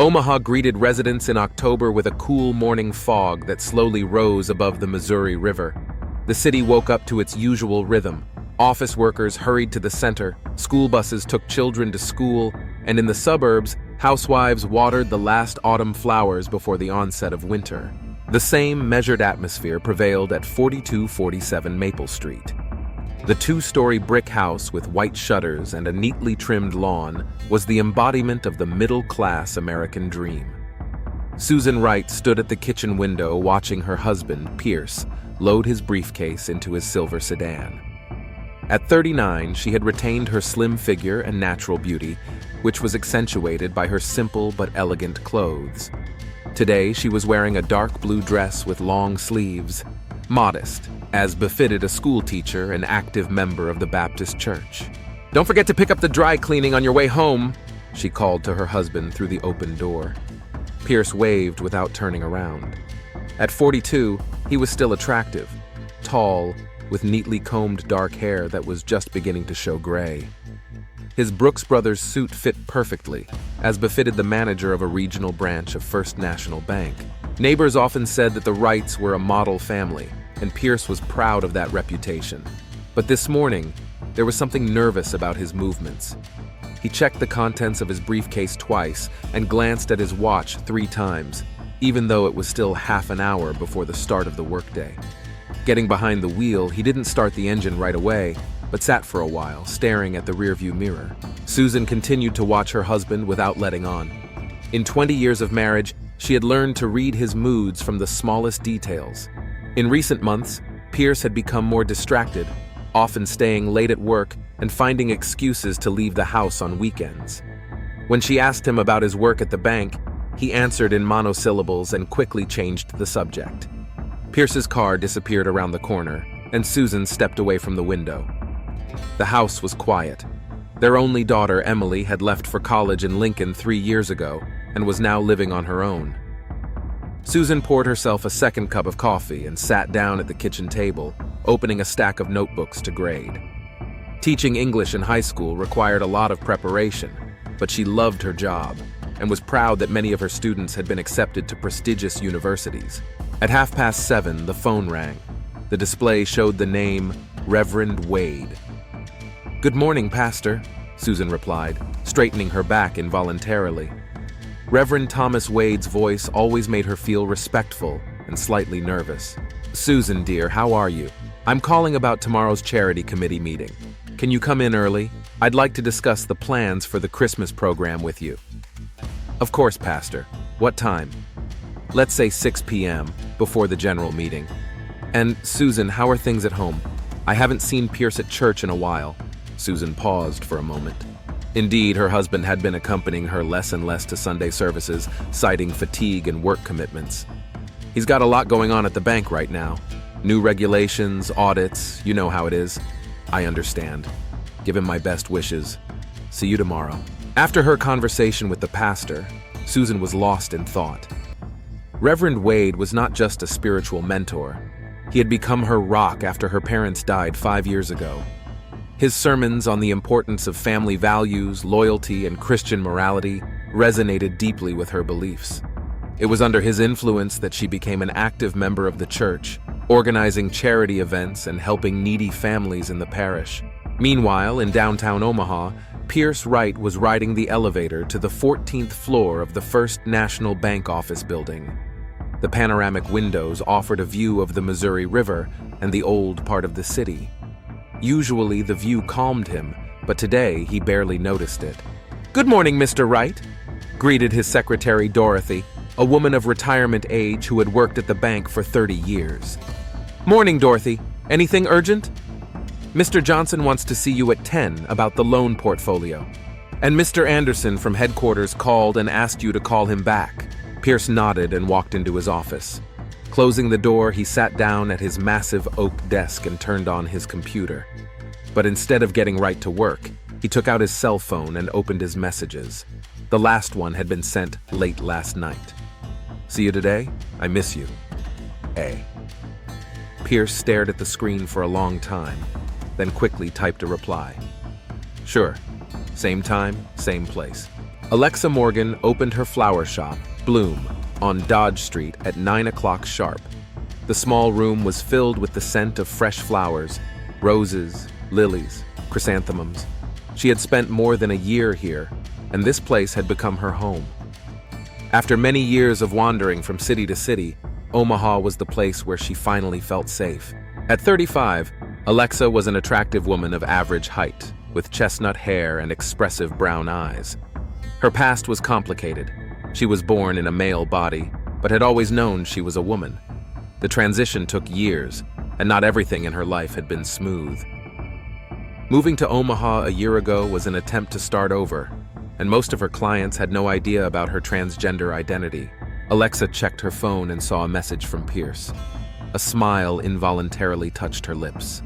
Omaha greeted residents in October with a cool morning fog that slowly rose above the Missouri River. The city woke up to its usual rhythm. Office workers hurried to the center, school buses took children to school, and in the suburbs, housewives watered the last autumn flowers before the onset of winter. The same measured atmosphere prevailed at 4247 Maple Street. The two-story brick house with white shutters and a neatly trimmed lawn was the embodiment of the middle-class American dream. Susan Wright stood at the kitchen window watching her husband, Pierce, load his briefcase into his silver sedan. At 39, she had retained her slim figure and natural beauty, which was accentuated by her simple but elegant clothes. Today, she was wearing a dark blue dress with long sleeves, modest, as befitted a school teacher and active member of the Baptist church. "Don't forget to pick up the dry cleaning on your way home," she called to her husband through the open door. Pierce waved without turning around. At 42, he was still attractive, tall, with neatly combed dark hair that was just beginning to show gray. His Brooks Brothers suit fit perfectly, as befitted the manager of a regional branch of First National Bank. Neighbors often said that the Wrights were a model family, and Pierce was proud of that reputation. But this morning, there was something nervous about his movements. He checked the contents of his briefcase twice and glanced at his watch 3 times, even though it was still half an hour before the start of the workday. Getting behind the wheel, he didn't start the engine right away, but sat for a while, staring at the rearview mirror. Susan continued to watch her husband without letting on. In 20 years of marriage, she had learned to read his moods from the smallest details. In recent months, Pierce had become more distracted, often staying late at work and finding excuses to leave the house on weekends. When she asked him about his work at the bank, he answered in monosyllables and quickly changed the subject. Pierce's car disappeared around the corner, and Susan stepped away from the window. The house was quiet. Their only daughter, Emily, had left for college in Lincoln 3 years ago and was now living on her own. Susan poured herself a second cup of coffee and sat down at the kitchen table, opening a stack of notebooks to grade. Teaching English in high school required a lot of preparation, but she loved her job and was proud that many of her students had been accepted to prestigious universities. At 7:30, the phone rang. The display showed the name Reverend Wade. "Good morning, Pastor," Susan replied, straightening her back involuntarily. Reverend Thomas Wade's voice always made her feel respectful and slightly nervous. "Susan, dear, how are you? I'm calling about tomorrow's charity committee meeting. Can you come in early? I'd like to discuss the plans for the Christmas program with you." "Of course, Pastor. What time?" "Let's say 6 p.m., before the general meeting. And, Susan, how are things at home? I haven't seen Pierce at church in a while." Susan paused for a moment. Indeed, her husband had been accompanying her less and less to Sunday services, citing fatigue and work commitments. "He's got a lot going on at the bank right now. New regulations, audits, you know how it is." "I understand. Give him my best wishes. See you tomorrow." After her conversation with the pastor, Susan was lost in thought. Reverend Wade was not just a spiritual mentor. He had become her rock after her parents died 5 years ago. His sermons on the importance of family values, loyalty, and Christian morality resonated deeply with her beliefs. It was under his influence that she became an active member of the church, organizing charity events and helping needy families in the parish. Meanwhile, in downtown Omaha, Pierce Wright was riding the elevator to the 14th floor of the First National Bank office building. The panoramic windows offered a view of the Missouri River and the old part of the city. Usually, the view calmed him, but today he barely noticed it. "Good morning, Mr. Wright," greeted his secretary Dorothy, a woman of retirement age who had worked at the bank for 30 years. "Morning, Dorothy. Anything urgent?" "Mr. Johnson wants to see you at 10 about the loan portfolio. And Mr. Anderson from headquarters called and asked you to call him back." Pierce nodded and walked into his office. Closing the door, he sat down at his massive oak desk and turned on his computer. But instead of getting right to work, he took out his cell phone and opened his messages. The last one had been sent late last night. "See you today? I miss you. A." Pierce stared at the screen for a long time, then quickly typed a reply. "Sure. Same time, same place." Alexa Morgan opened her flower shop, Bloom, on Dodge Street at 9 o'clock sharp. The small room was filled with the scent of fresh flowers, roses, lilies, chrysanthemums. She had spent more than a year here, and this place had become her home. After many years of wandering from city to city, Omaha was the place where she finally felt safe. At 35, Alexa was an attractive woman of average height, with chestnut hair and expressive brown eyes. Her past was complicated. She was born in a male body, but had always known she was a woman. The transition took years, and not everything in her life had been smooth. Moving to Omaha a year ago was an attempt to start over, and most of her clients had no idea about her transgender identity. Alexa checked her phone and saw a message from Pierce. A smile involuntarily touched her lips.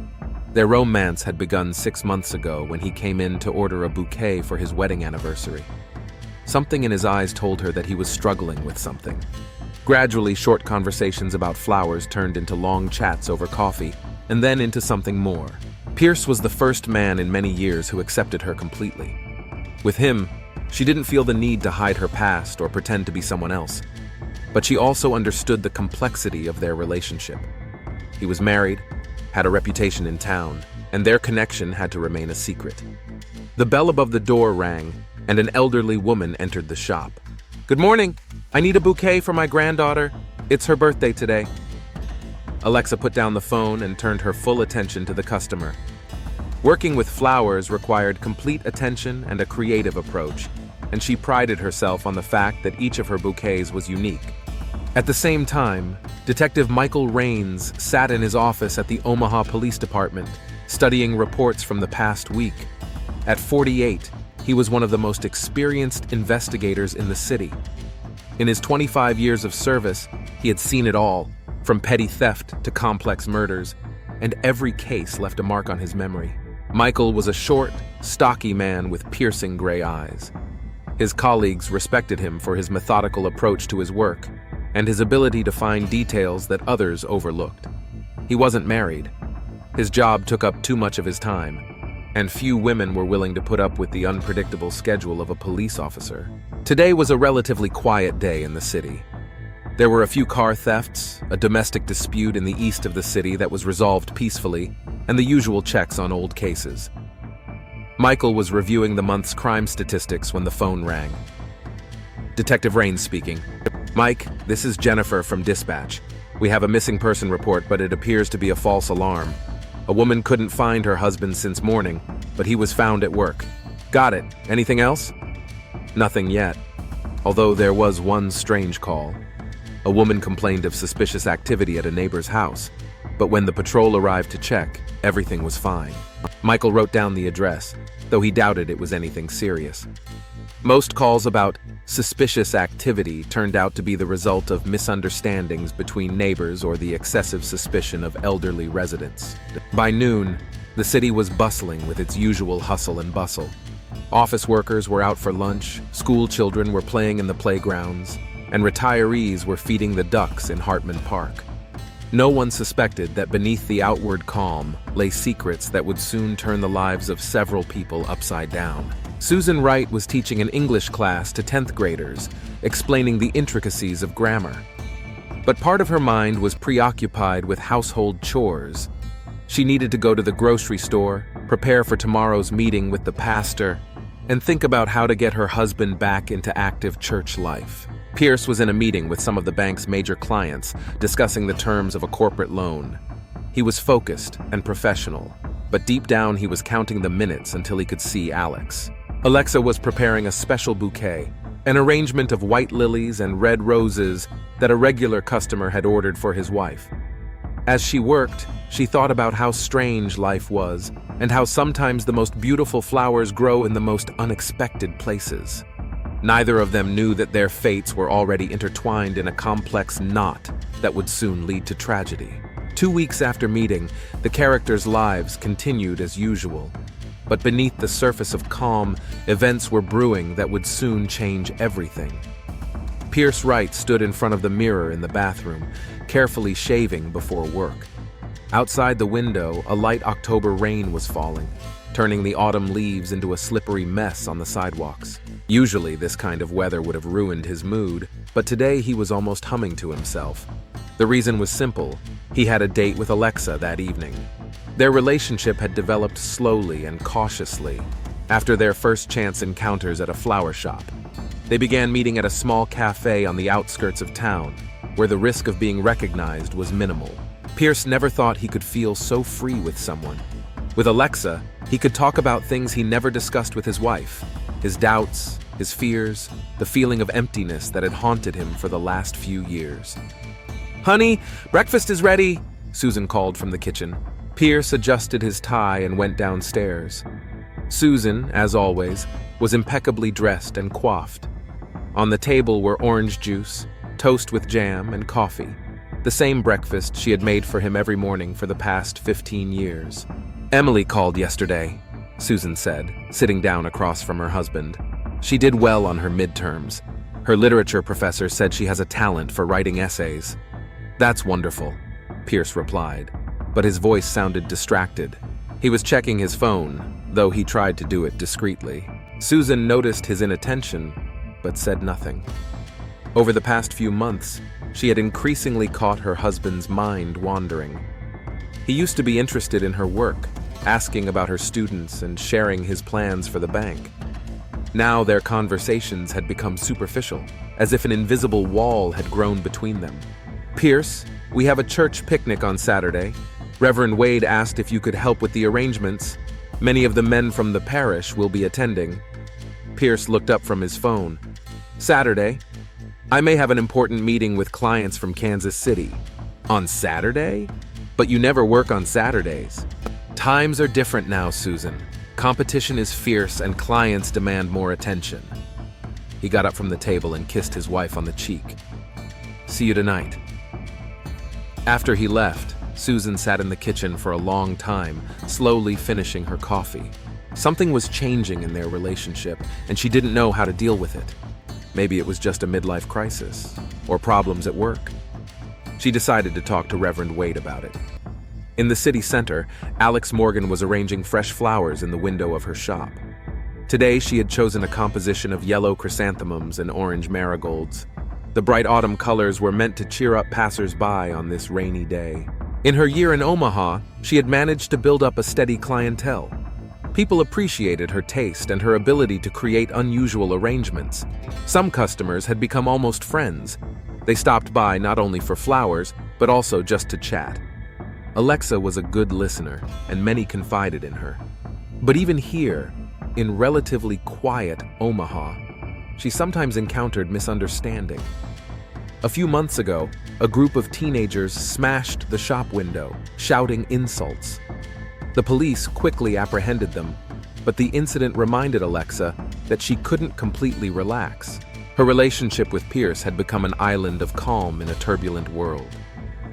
Their romance had begun 6 months ago when he came in to order a bouquet for his wedding anniversary. Something in his eyes told her that he was struggling with something. Gradually, short conversations about flowers turned into long chats over coffee, and then into something more. Pierce was the first man in many years who accepted her completely. With him, she didn't feel the need to hide her past or pretend to be someone else. But she also understood the complexity of their relationship. He was married, had a reputation in town, and their connection had to remain a secret. The bell above the door rang, and an elderly woman entered the shop. "Good morning. I need a bouquet for my granddaughter. It's her birthday today." Alexa put down the phone and turned her full attention to the customer. Working with flowers required complete attention and a creative approach, and she prided herself on the fact that each of her bouquets was unique. At the same time, Detective Michael Raines sat in his office at the Omaha Police Department, studying reports from the past week. At 48, he was one of the most experienced investigators in the city. In his 25 years of service, he had seen it all, from petty theft to complex murders, and every case left a mark on his memory. Michael was a short, stocky man with piercing gray eyes. His colleagues respected him for his methodical approach to his work and his ability to find details that others overlooked. He wasn't married. His job took up too much of his time, and few women were willing to put up with the unpredictable schedule of a police officer. Today was a relatively quiet day in the city. There were a few car thefts, a domestic dispute in the east of the city that was resolved peacefully, and the usual checks on old cases. Michael was reviewing the month's crime statistics when the phone rang. Detective Raines speaking. "Mike, this is Jennifer from Dispatch. We have a missing person report, but it appears to be a false alarm. A woman couldn't find her husband since morning, but he was found at work." "Got it. Anything else?" "Nothing yet, although there was one strange call. A woman complained of suspicious activity at a neighbor's house, but when the patrol arrived to check, everything was fine." Michael wrote down the address, though he doubted it was anything serious. Most calls about suspicious activity turned out to be the result of misunderstandings between neighbors or the excessive suspicion of elderly residents. By noon, the city was bustling with its usual hustle and bustle. Office workers were out for lunch, school children were playing in the playgrounds, and retirees were feeding the ducks in Hartman Park. No one suspected that beneath the outward calm lay secrets that would soon turn the lives of several people upside down. Susan Wright was teaching an English class to 10th graders, explaining the intricacies of grammar. But part of her mind was preoccupied with household chores. She needed to go to the grocery store, prepare for tomorrow's meeting with the pastor, and think about how to get her husband back into active church life. Pierce was in a meeting with some of the bank's major clients, discussing the terms of a corporate loan. He was focused and professional, but deep down he was counting the minutes until he could see Alex. Alexa was preparing a special bouquet, an arrangement of white lilies and red roses that a regular customer had ordered for his wife. As she worked, she thought about how strange life was and how sometimes the most beautiful flowers grow in the most unexpected places. Neither of them knew that their fates were already intertwined in a complex knot that would soon lead to tragedy. 2 weeks after meeting, the characters' lives continued as usual. But beneath the surface of calm, events were brewing that would soon change everything. Pierce Wright stood in front of the mirror in the bathroom, carefully shaving before work. Outside the window, a light October rain was falling, turning the autumn leaves into a slippery mess on the sidewalks. Usually, this kind of weather would have ruined his mood, but today he was almost humming to himself. The reason was simple. He had a date with Alexa that evening. Their relationship had developed slowly and cautiously after their first chance encounters at a flower shop. They began meeting at a small cafe on the outskirts of town, where the risk of being recognized was minimal. Pierce never thought he could feel so free with someone. With Alexa, he could talk about things he never discussed with his wife: his doubts, his fears, the feeling of emptiness that had haunted him for the last few years. "Honey, breakfast is ready," Susan called from the kitchen. Pierce adjusted his tie and went downstairs. Susan, as always, was impeccably dressed and coiffed. On the table were orange juice, toast with jam, and coffee, the same breakfast she had made for him every morning for the past 15 years. "Emily called yesterday," Susan said, sitting down across from her husband. "She did well on her midterms. Her literature professor said she has a talent for writing essays." "That's wonderful," Pierce replied, but his voice sounded distracted. He was checking his phone, though he tried to do it discreetly. Susan noticed his inattention, but said nothing. Over the past few months, she had increasingly caught her husband's mind wandering. He used to be interested in her work, asking about her students and sharing his plans for the bank. Now their conversations had become superficial, as if an invisible wall had grown between them. "Pierce, we have a church picnic on Saturday. Reverend Wade asked if you could help with the arrangements. Many of the men from the parish will be attending." Pierce looked up from his phone. "Saturday? I may have an important meeting with clients from Kansas City." "On Saturday? But you never work on Saturdays." "Times are different now, Susan. Competition is fierce and clients demand more attention." He got up from the table and kissed his wife on the cheek. "See you tonight." After he left, Susan sat in the kitchen for a long time, slowly finishing her coffee. Something was changing in their relationship, and she didn't know how to deal with it. Maybe it was just a midlife crisis, or problems at work. She decided to talk to Reverend Wade about it. In the city center, Alex Morgan was arranging fresh flowers in the window of her shop. Today, she had chosen a composition of yellow chrysanthemums and orange marigolds. The bright autumn colors were meant to cheer up passers-by on this rainy day. In her year in Omaha, she had managed to build up a steady clientele. People appreciated her taste and her ability to create unusual arrangements. Some customers had become almost friends. They stopped by not only for flowers, but also just to chat. Alexa was a good listener, and many confided in her. But even here, in relatively quiet Omaha, she sometimes encountered misunderstanding. A few months ago, a group of teenagers smashed the shop window, shouting insults. The police quickly apprehended them, but the incident reminded Alexa that she couldn't completely relax. Her relationship with Pierce had become an island of calm in a turbulent world.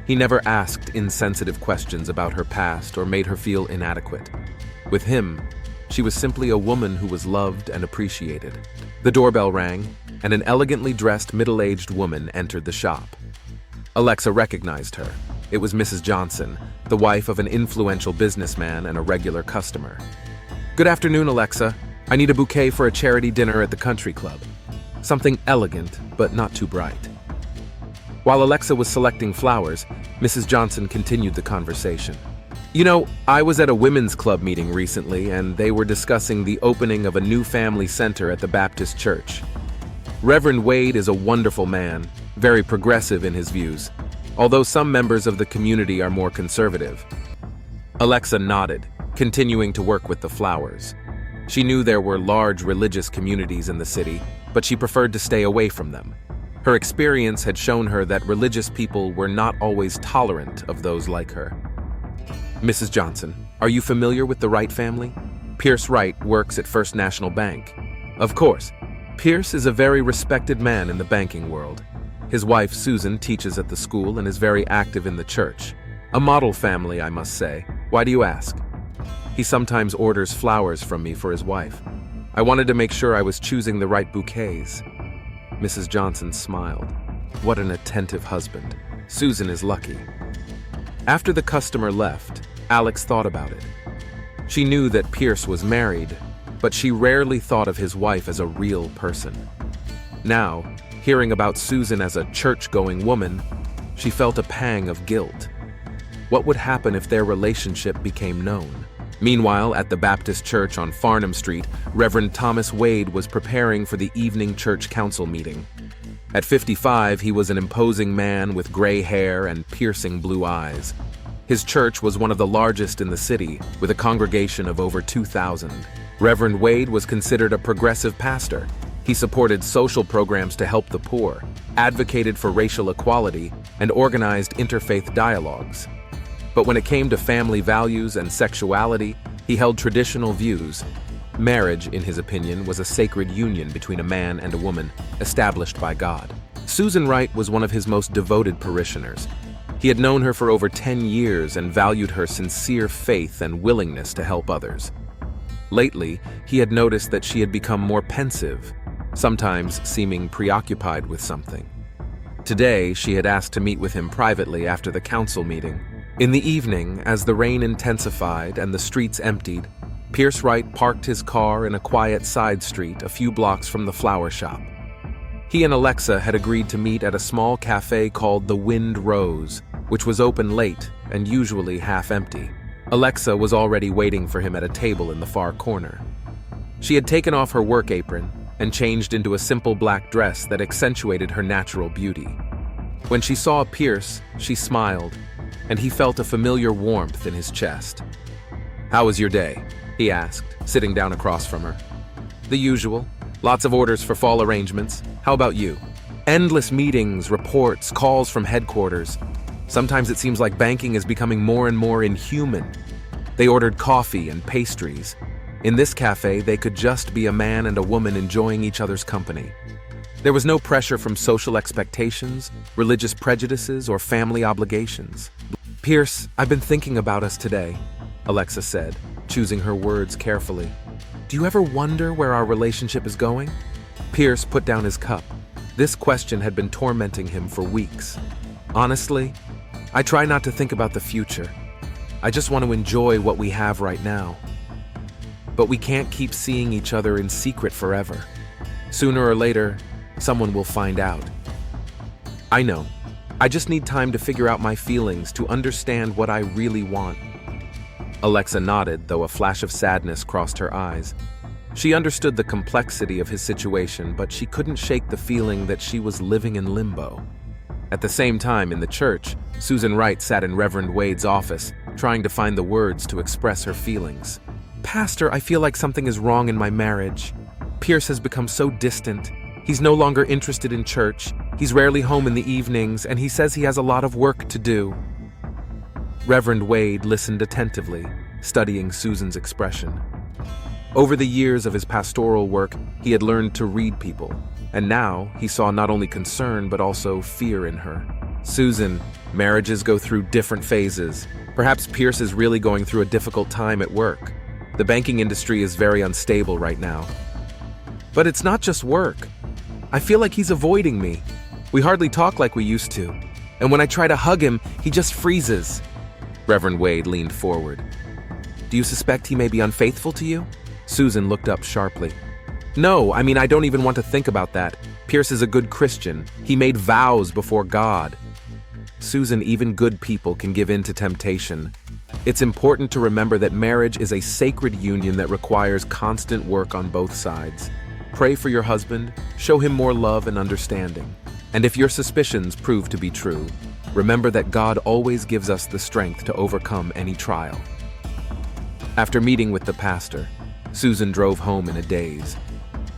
He never asked insensitive questions about her past or made her feel inadequate. With him, she was simply a woman who was loved and appreciated. The doorbell rang, and an elegantly dressed middle-aged woman entered the shop. Alexa recognized her. It was Mrs. Johnson, the wife of an influential businessman and a regular customer. "Good afternoon, Alexa. I need a bouquet for a charity dinner at the country club. Something elegant, but not too bright." While Alexa was selecting flowers, Mrs. Johnson continued the conversation. "You know, I was at a women's club meeting recently, and they were discussing the opening of a new family center at the Baptist church. Reverend Wade is a wonderful man, very progressive in his views, although some members of the community are more conservative." Alexa nodded, continuing to work with the flowers. She knew there were large religious communities in the city, but she preferred to stay away from them. Her experience had shown her that religious people were not always tolerant of those like her. "Mrs. Johnson, are you familiar with the Wright family? Pierce Wright works at First National Bank." "Of course. Pierce is a very respected man in the banking world. His wife, Susan, teaches at the school and is very active in the church. A model family, I must say. Why do you ask?" "He sometimes orders flowers from me for his wife. I wanted to make sure I was choosing the right bouquets." Mrs. Johnson smiled. What an attentive husband. Susan is lucky. After the customer left, Alex thought about it. She knew that Pierce was married, but she rarely thought of his wife as a real person. Now, hearing about Susan as a church-going woman, she felt a pang of guilt. What would happen if their relationship became known? Meanwhile, at the Baptist Church on Farnham Street, Reverend Thomas Wade was preparing for the evening church council meeting. At 55, he was an imposing man with gray hair and piercing blue eyes. His church was one of the largest in the city, with a congregation of over 2,000. Reverend Wade was considered a progressive pastor. He supported social programs to help the poor, advocated for racial equality, and organized interfaith dialogues. But when it came to family values and sexuality, he held traditional views. Marriage, in his opinion, was a sacred union between a man and a woman, established by God. Susan Wright was one of his most devoted parishioners. He had known her for over 10 years and valued her sincere faith and willingness to help others. Lately, he had noticed that she had become more pensive, sometimes seeming preoccupied with something. Today, she had asked to meet with him privately after the council meeting. In the evening, as the rain intensified and the streets emptied, Pierce Wright parked his car in a quiet side street a few blocks from the flower shop. He and Alexa had agreed to meet at a small cafe called the Wind Rose, which was open late and usually half empty. Alexa was already waiting for him at a table in the far corner. She had taken off her work apron and changed into a simple black dress that accentuated her natural beauty. When she saw Pierce, she smiled, and he felt a familiar warmth in his chest. "How was your day?" he asked, sitting down across from her. "The usual. Lots of orders for fall arrangements. How about you?" "Endless meetings, reports, calls from headquarters. Sometimes it seems like banking is becoming more and more inhuman." They ordered coffee and pastries. In this cafe, they could just be a man and a woman enjoying each other's company. There was no pressure from social expectations, religious prejudices, or family obligations. "Pierce, I've been thinking about us today," Alexa said, choosing her words carefully. "Do you ever wonder where our relationship is going?" Pierce put down his cup. This question had been tormenting him for weeks. "Honestly, I try not to think about the future. I just want to enjoy what we have right now. But we can't keep seeing each other in secret forever. Sooner or later, someone will find out. I know. I just need time to figure out my feelings, to understand what I really want." Alexa nodded, though a flash of sadness crossed her eyes. She understood the complexity of his situation, but she couldn't shake the feeling that she was living in limbo. At the same time, in the church, Susan Wright sat in Reverend Wade's office, trying to find the words to express her feelings. "Pastor, I feel like something is wrong in my marriage. Pierce has become so distant. He's no longer interested in church. He's rarely home in the evenings, and he says he has a lot of work to do." Reverend Wade listened attentively, studying Susan's expression. Over the years of his pastoral work, he had learned to read people, and now he saw not only concern but also fear in her. "Susan, marriages go through different phases. Perhaps Pierce is really going through a difficult time at work. The banking industry is very unstable right now. But it's not just work. I feel like he's avoiding me. We hardly talk like we used to, and when I try to hug him, he just freezes." Reverend Wade leaned forward. "Do you suspect he may be unfaithful to you?" Susan looked up sharply. "No, I don't even want to think about that. Pierce is a good Christian. He made vows before God." "Susan, even good people can give in to temptation. It's important to remember that marriage is a sacred union that requires constant work on both sides. Pray for your husband, show him more love and understanding. And if your suspicions prove to be true, remember that God always gives us the strength to overcome any trial." After meeting with the pastor, Susan drove home in a daze.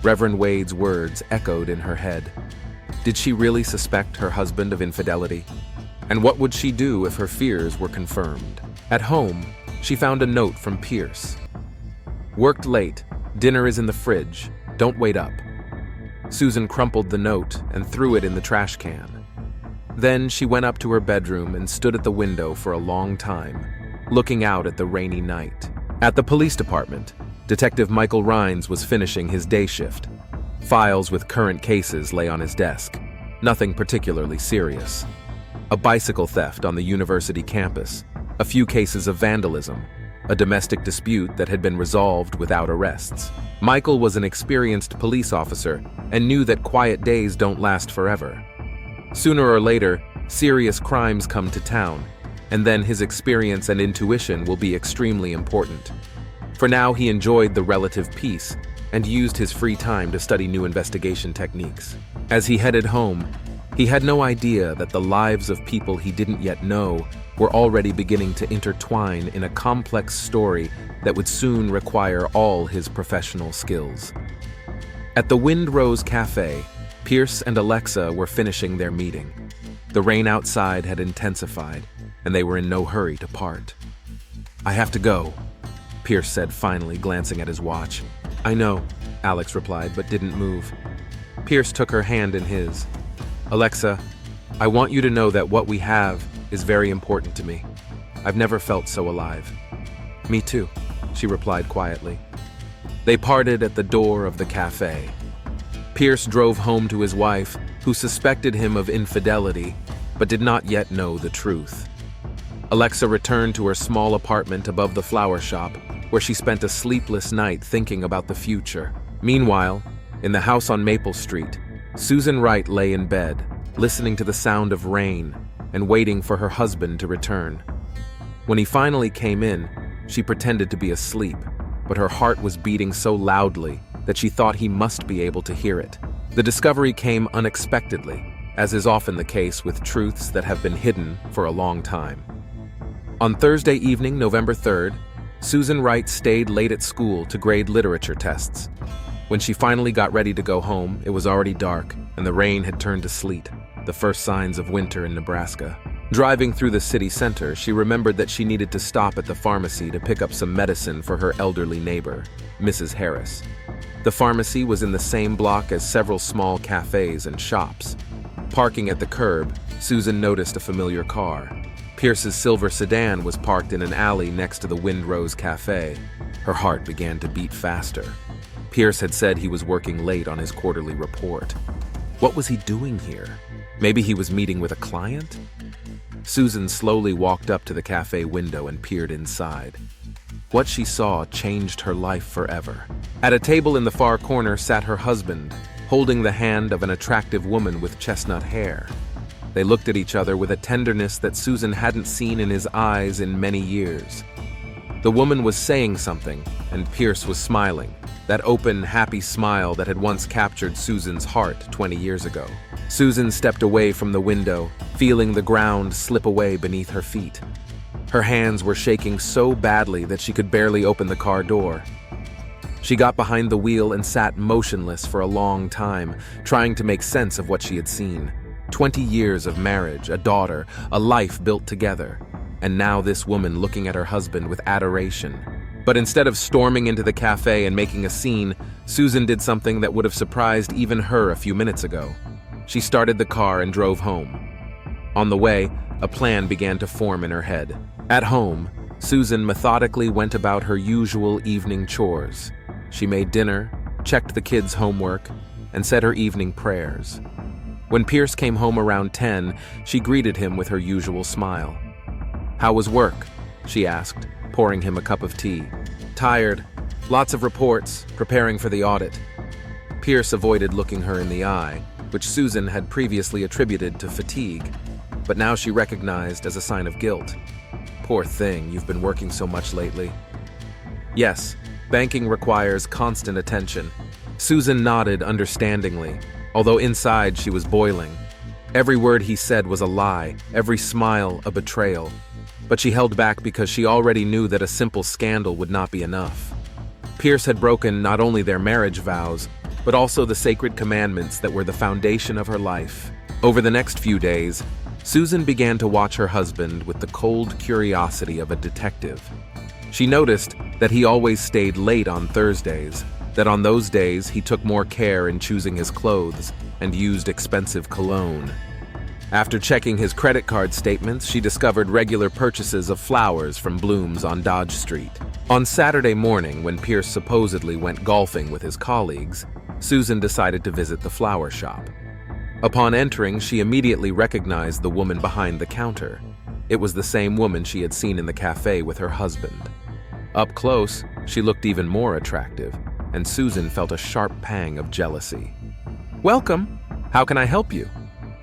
Reverend Wade's words echoed in her head. Did she really suspect her husband of infidelity? And what would she do if her fears were confirmed? At home, she found a note from Pierce. "Worked late. Dinner is in the fridge. Don't wait up." Susan crumpled the note and threw it in the trash can. Then she went up to her bedroom and stood at the window for a long time, looking out at the rainy night. At the police department, Detective Michael Rhines was finishing his day shift. Files with current cases lay on his desk. Nothing particularly serious. A bicycle theft on the university campus, a few cases of vandalism, a domestic dispute that had been resolved without arrests. Michael was an experienced police officer and knew that quiet days don't last forever. Sooner or later, serious crimes come to town, and then his experience and intuition will be extremely important. For now, he enjoyed the relative peace and used his free time to study new investigation techniques. As he headed home, he had no idea that the lives of people he didn't yet know were already beginning to intertwine in a complex story that would soon require all his professional skills. At the Windrose Cafe, Pierce and Alexa were finishing their meeting. The rain outside had intensified, and they were in no hurry to part. "I have to go," Pierce said finally, glancing at his watch. "I know," Alex replied, but didn't move. Pierce took her hand in his. "Alexa, I want you to know that what we have is very important to me. I've never felt so alive." "Me too," she replied quietly. They parted at the door of the cafe. Pierce drove home to his wife, who suspected him of infidelity, but did not yet know the truth. Alexa returned to her small apartment above the flower shop, where she spent a sleepless night thinking about the future. Meanwhile, in the house on Maple Street, Susan Wright lay in bed, listening to the sound of rain and waiting for her husband to return. When he finally came in, she pretended to be asleep, but her heart was beating so loudly that she thought he must be able to hear it. The discovery came unexpectedly, as is often the case with truths that have been hidden for a long time. On Thursday evening, November 3rd, Susan Wright stayed late at school to grade literature tests. When she finally got ready to go home, it was already dark, and the rain had turned to sleet, the first signs of winter in Nebraska. Driving through the city center, she remembered that she needed to stop at the pharmacy to pick up some medicine for her elderly neighbor, Mrs. Harris. The pharmacy was in the same block as several small cafes and shops. Parking at the curb, Susan noticed a familiar car. Pierce's silver sedan was parked in an alley next to the Windrose Cafe. Her heart began to beat faster. Pierce had said he was working late on his quarterly report. What was he doing here? Maybe he was meeting with a client? Susan slowly walked up to the cafe window and peered inside. What she saw changed her life forever. At a table in the far corner sat her husband, holding the hand of an attractive woman with chestnut hair. They looked at each other with a tenderness that Susan hadn't seen in his eyes in many years. The woman was saying something, and Pierce was smiling, that open, happy smile that had once captured Susan's heart 20 years ago. Susan stepped away from the window, feeling the ground slip away beneath her feet. Her hands were shaking so badly that she could barely open the car door. She got behind the wheel and sat motionless for a long time, trying to make sense of what she had seen. 20 years of marriage, a daughter, a life built together. And now this woman looking at her husband with adoration. But instead of storming into the cafe and making a scene, Susan did something that would have surprised even her a few minutes ago. She started the car and drove home. On the way, a plan began to form in her head. At home, Susan methodically went about her usual evening chores. She made dinner, checked the kids' homework, and said her evening prayers. When Pierce came home around 10, she greeted him with her usual smile. "How was work?" she asked, pouring him a cup of tea. "Tired. Lots of reports, preparing for the audit." Pierce avoided looking her in the eye, which Susan had previously attributed to fatigue, but now she recognized as a sign of guilt. "Poor thing, you've been working so much lately." "Yes, banking requires constant attention." Susan nodded understandingly, although inside she was boiling. Every word he said was a lie, every smile a betrayal. But she held back because she already knew that a simple scandal would not be enough. Pierce had broken not only their marriage vows, but also the sacred commandments that were the foundation of her life. Over the next few days, Susan began to watch her husband with the cold curiosity of a detective. She noticed that he always stayed late on Thursdays, that on those days he took more care in choosing his clothes and used expensive cologne. After checking his credit card statements, she discovered regular purchases of flowers from Bloom's on Dodge Street. On Saturday morning, when Pierce supposedly went golfing with his colleagues, Susan decided to visit the flower shop. Upon entering, she immediately recognized the woman behind the counter. It was the same woman she had seen in the cafe with her husband. Up close, she looked even more attractive, and Susan felt a sharp pang of jealousy. "Welcome. How can I help you?"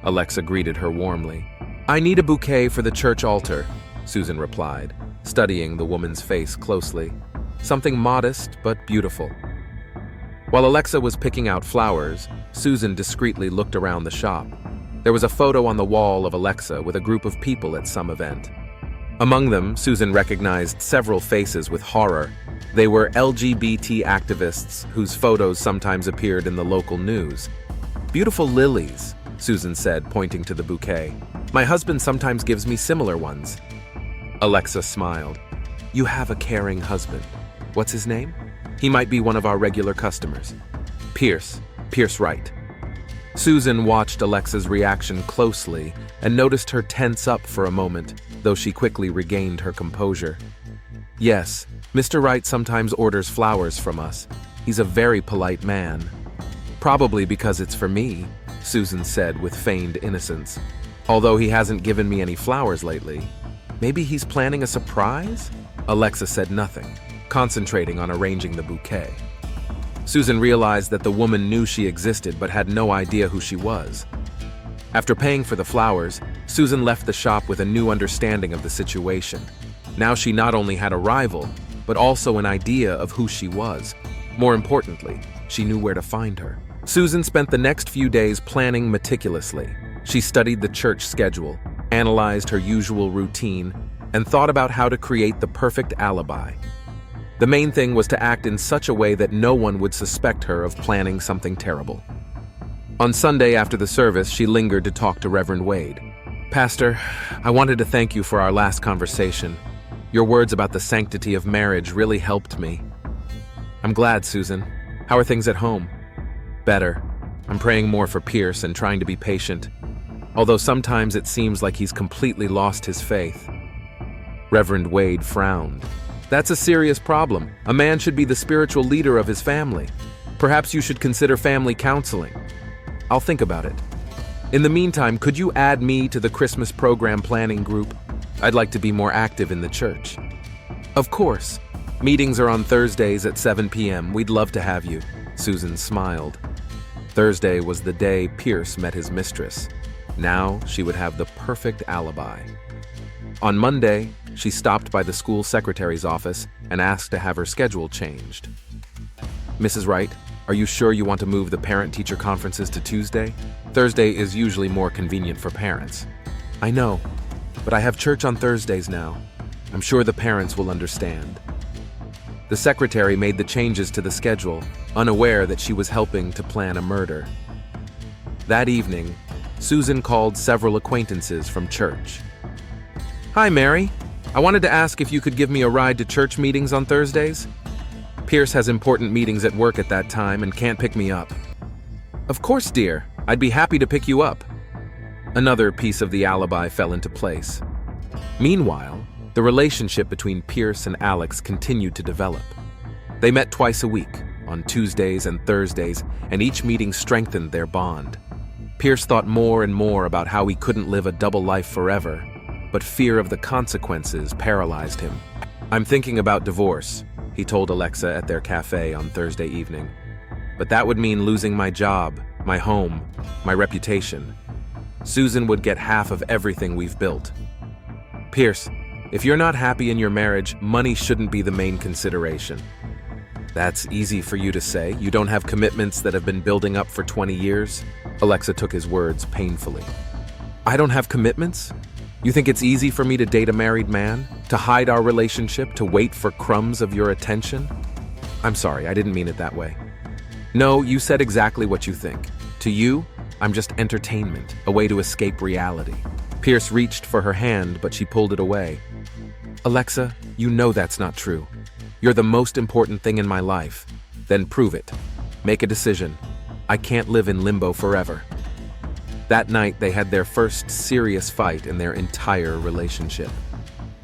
Alexa greeted her warmly. "I need a bouquet for the church altar," Susan replied, studying the woman's face closely. Something modest but beautiful. While Alexa was picking out flowers, Susan discreetly looked around the shop. There was a photo on the wall of Alexa with a group of people at some event. Among them, Susan recognized several faces with horror. They were LGBT activists whose photos sometimes appeared in the local news. "Beautiful lilies," Susan said, pointing to the bouquet. "My husband sometimes gives me similar ones." Alexa smiled. "You have a caring husband. What's his name? He might be one of our regular customers." Pierce Wright." Susan watched Alexa's reaction closely and noticed her tense up for a moment, though she quickly regained her composure. "Yes, Mr. Wright sometimes orders flowers from us. He's a very polite man." "Probably because it's for me," Susan said with feigned innocence. "Although he hasn't given me any flowers lately. Maybe he's planning a surprise?" Alexa said nothing, concentrating on arranging the bouquet. Susan realized that the woman knew she existed but had no idea who she was. After paying for the flowers, Susan left the shop with a new understanding of the situation. Now she not only had a rival, but also an idea of who she was. More importantly, she knew where to find her. Susan spent the next few days planning meticulously. She studied the church schedule, analyzed her usual routine, and thought about how to create the perfect alibi. The main thing was to act in such a way that no one would suspect her of planning something terrible. On Sunday after the service, she lingered to talk to Reverend Wade. "Pastor, I wanted to thank you for our last conversation. Your words about the sanctity of marriage really helped me." "I'm glad, Susan. How are things at home?" "Better. I'm praying more for Pierce and trying to be patient, although sometimes it seems like he's completely lost his faith." Reverend Wade frowned. "That's a serious problem. A man should be the spiritual leader of his family. Perhaps you should consider family counseling." "I'll think about it. In the meantime, could you add me to the Christmas program planning group? I'd like to be more active in the church." "Of course. Meetings are on Thursdays at 7 p.m. We'd love to have you." Susan smiled. Thursday was the day Pierce met his mistress. Now she would have the perfect alibi. On Monday, she stopped by the school secretary's office and asked to have her schedule changed. "Mrs. Wright, are you sure you want to move the parent-teacher conferences to Tuesday? Thursday is usually more convenient for parents." "I know, but I have church on Thursdays now. I'm sure the parents will understand." The secretary made the changes to the schedule, unaware that she was helping to plan a murder. That evening, Susan called several acquaintances from church. "Hi, Mary. I wanted to ask if you could give me a ride to church meetings on Thursdays. Pierce has important meetings at work at that time and can't pick me up." "Of course, dear. I'd be happy to pick you up." Another piece of the alibi fell into place. Meanwhile, the relationship between Pierce and Alex continued to develop. They met twice a week, on Tuesdays and Thursdays, and each meeting strengthened their bond. Pierce thought more and more about how he couldn't live a double life forever, but fear of the consequences paralyzed him. "I'm thinking about divorce," he told Alexa at their cafe on Thursday evening. "But that would mean losing my job, my home, my reputation. Susan would get half of everything we've built. Pierce, if you're not happy in your marriage, money shouldn't be the main consideration." "That's easy for you to say. You don't have commitments that have been building up for 20 years. Alexa took his words painfully. "I don't have commitments? You think it's easy for me to date a married man? To hide our relationship? To wait for crumbs of your attention?" "I'm sorry, I didn't mean it that way." "No, you said exactly what you think. To you, I'm just entertainment, a way to escape reality." Pierce reached for her hand, but she pulled it away. "Alexa, you know that's not true. You're the most important thing in my life. Then prove it. Make a decision. I can't live in limbo forever." That night, they had their first serious fight in their entire relationship.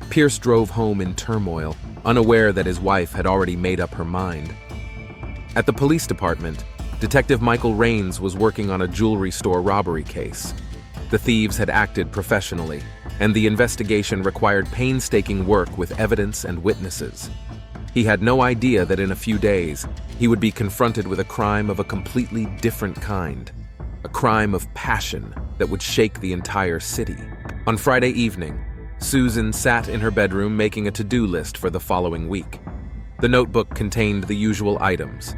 Pierce drove home in turmoil, unaware that his wife had already made up her mind. At the police department, Detective Michael Raines was working on a jewelry store robbery case. The thieves had acted professionally, and the investigation required painstaking work with evidence and witnesses. He had no idea that in a few days, he would be confronted with a crime of a completely different kind. A crime of passion that would shake the entire city. On Friday evening, Susan sat in her bedroom making a to-do list for the following week. The notebook contained the usual items: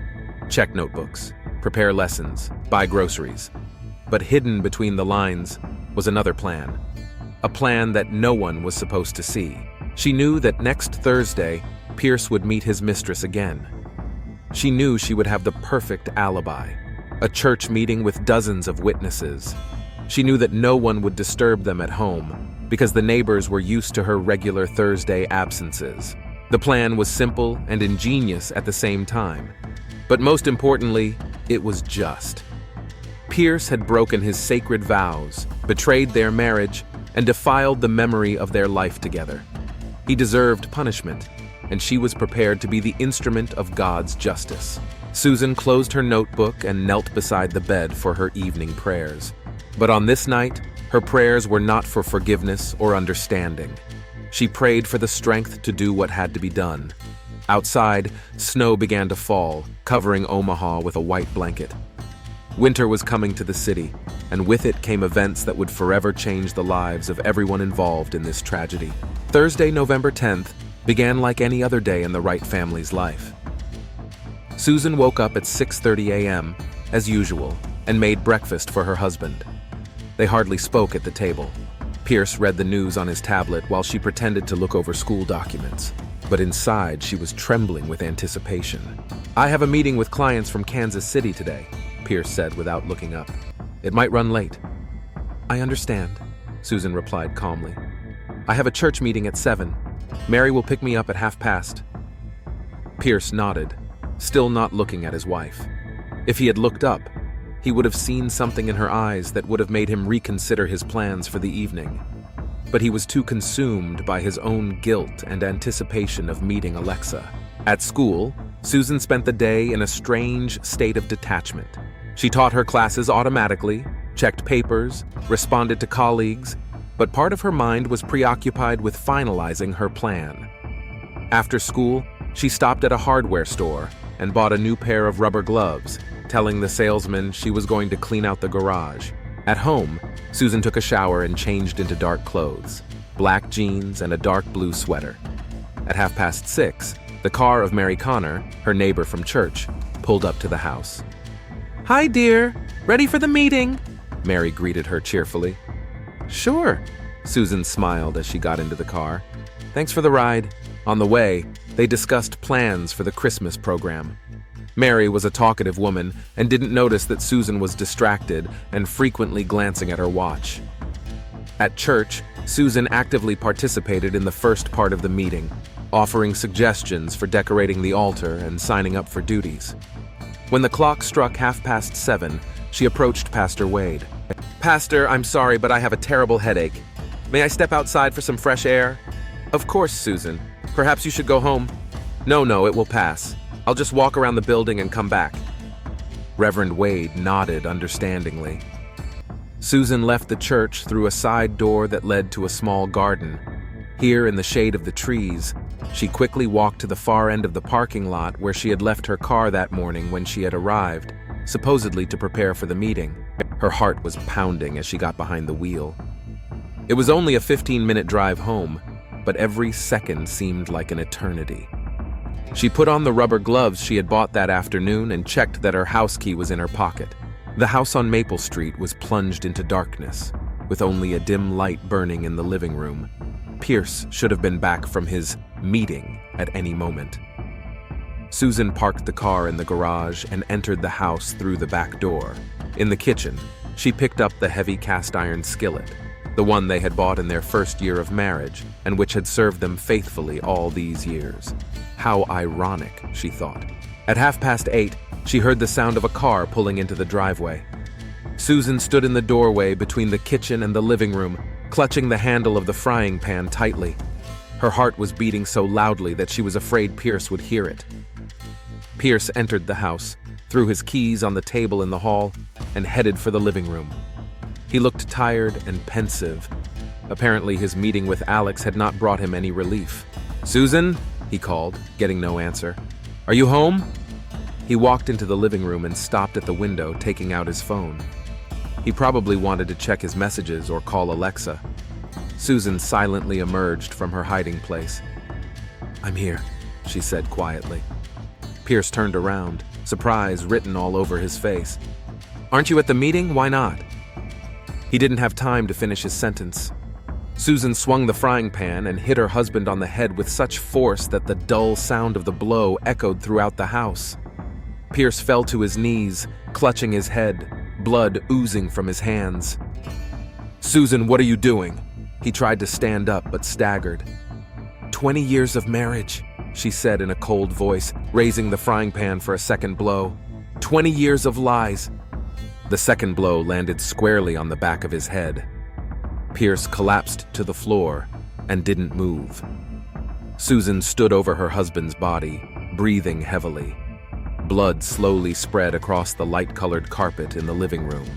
check notebooks, prepare lessons, buy groceries. But hidden between the lines was another plan. A plan that no one was supposed to see. She knew that next Thursday, Pierce would meet his mistress again. She knew she would have the perfect alibi. A church meeting with dozens of witnesses. She knew that no one would disturb them at home because the neighbors were used to her regular Thursday absences. The plan was simple and ingenious at the same time. But most importantly, it was just. Pierce had broken his sacred vows, betrayed their marriage, and defiled the memory of their life together. He deserved punishment, and she was prepared to be the instrument of God's justice. Susan closed her notebook and knelt beside the bed for her evening prayers. But on this night, her prayers were not for forgiveness or understanding. She prayed for the strength to do what had to be done. Outside, snow began to fall, covering Omaha with a white blanket. Winter was coming to the city, and with it came events that would forever change the lives of everyone involved in this tragedy. Thursday, November 10th, began like any other day in the Wright family's life. Susan woke up at 6:30 a.m., as usual, and made breakfast for her husband. They hardly spoke at the table. Pierce read the news on his tablet while she pretended to look over school documents. But inside, she was trembling with anticipation. "I have a meeting with clients from Kansas City today," Pierce said without looking up. "It might run late." "I understand," Susan replied calmly. "I have a church meeting at 7. Mary will pick me up at 5:30. Pierce nodded, still not looking at his wife. If he had looked up, he would have seen something in her eyes that would have made him reconsider his plans for the evening. But he was too consumed by his own guilt and anticipation of meeting Alexa. At school, Susan spent the day in a strange state of detachment. She taught her classes automatically, checked papers, responded to colleagues, but part of her mind was preoccupied with finalizing her plan. After school, she stopped at a hardware store and bought a new pair of rubber gloves, telling the salesman she was going to clean out the garage. At home, Susan took a shower and changed into dark clothes, black jeans and a dark blue sweater. At 6:30, the car of Mary Connor, her neighbor from church, pulled up to the house. "Hi, dear. Ready for the meeting?" Mary greeted her cheerfully. "Sure," Susan smiled as she got into the car. "Thanks for the ride." On the way, they discussed plans for the Christmas program. Mary was a talkative woman and didn't notice that Susan was distracted and frequently glancing at her watch. At church, Susan actively participated in the first part of the meeting, offering suggestions for decorating the altar and signing up for duties. When the clock struck 7:30, she approached Pastor Wade. "Pastor, I'm sorry, but I have a terrible headache. May I step outside for some fresh air?" "Of course, Susan. Perhaps you should go home." No, it will pass. I'll just walk around the building and come back." Reverend Wade nodded understandingly. Susan left the church through a side door that led to a small garden. Here, in the shade of the trees, she quickly walked to the far end of the parking lot where she had left her car that morning when she had arrived, supposedly to prepare for the meeting. Her heart was pounding as she got behind the wheel. It was only a 15-minute drive home, but every second seemed like an eternity. She put on the rubber gloves she had bought that afternoon and checked that her house key was in her pocket. The house on Maple Street was plunged into darkness, with only a dim light burning in the living room. Pierce should have been back from his meeting at any moment. Susan parked the car in the garage and entered the house through the back door. In the kitchen, she picked up the heavy cast-iron skillet, the one they had bought in their first year of marriage and which had served them faithfully all these years. How ironic, she thought. At 8:30, she heard the sound of a car pulling into the driveway. Susan stood in the doorway between the kitchen and the living room, clutching the handle of the frying pan tightly. Her heart was beating so loudly that she was afraid Pierce would hear it. Pierce entered the house, threw his keys on the table in the hall, and headed for the living room. He looked tired and pensive. Apparently his meeting with Alex had not brought him any relief. "Susan?" he called, getting no answer. "Are you home?" He walked into the living room and stopped at the window, taking out his phone. He probably wanted to check his messages or call Alexa. Susan silently emerged from her hiding place. "I'm here," she said quietly. Pierce turned around, surprise written all over his face. "Aren't you at the meeting? Why not?" He didn't have time to finish his sentence. Susan swung the frying pan and hit her husband on the head with such force that the dull sound of the blow echoed throughout the house. Pierce fell to his knees, clutching his head, blood oozing from his hands. "Susan, what are you doing?" He tried to stand up but staggered. 20 years of marriage," she said in a cold voice, raising the frying pan for a second blow. 20 years of lies. The second blow landed squarely on the back of his head. Pierce collapsed to the floor and didn't move. Susan stood over her husband's body, breathing heavily. Blood slowly spread across the light-colored carpet in the living room.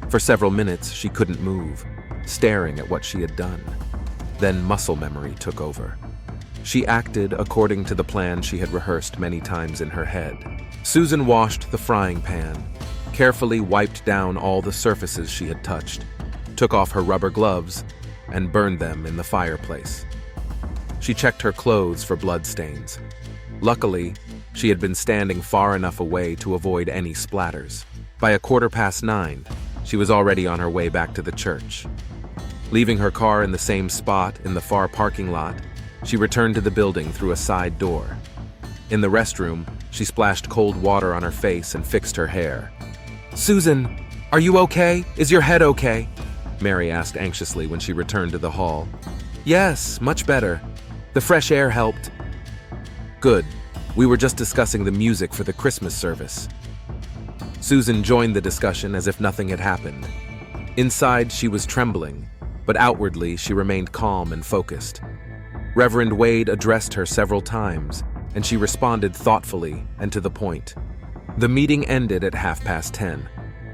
For several minutes, she couldn't move, staring at what she had done. Then muscle memory took over. She acted according to the plan she had rehearsed many times in her head. Susan washed the frying pan, carefully wiped down all the surfaces she had touched, took off her rubber gloves, and burned them in the fireplace. She checked her clothes for bloodstains. Luckily, she had been standing far enough away to avoid any splatters. By 9:15, she was already on her way back to the church. Leaving her car in the same spot in the far parking lot, she returned to the building through a side door. In the restroom, she splashed cold water on her face and fixed her hair. "Susan, are you okay? Is your head okay?" Mary asked anxiously when she returned to the hall. "Yes, much better. The fresh air helped." "Good. We were just discussing the music for the Christmas service." Susan joined the discussion as if nothing had happened. Inside, she was trembling, but outwardly she remained calm and focused. Reverend Wade addressed her several times, and she responded thoughtfully and to the point. The meeting ended at 10:30.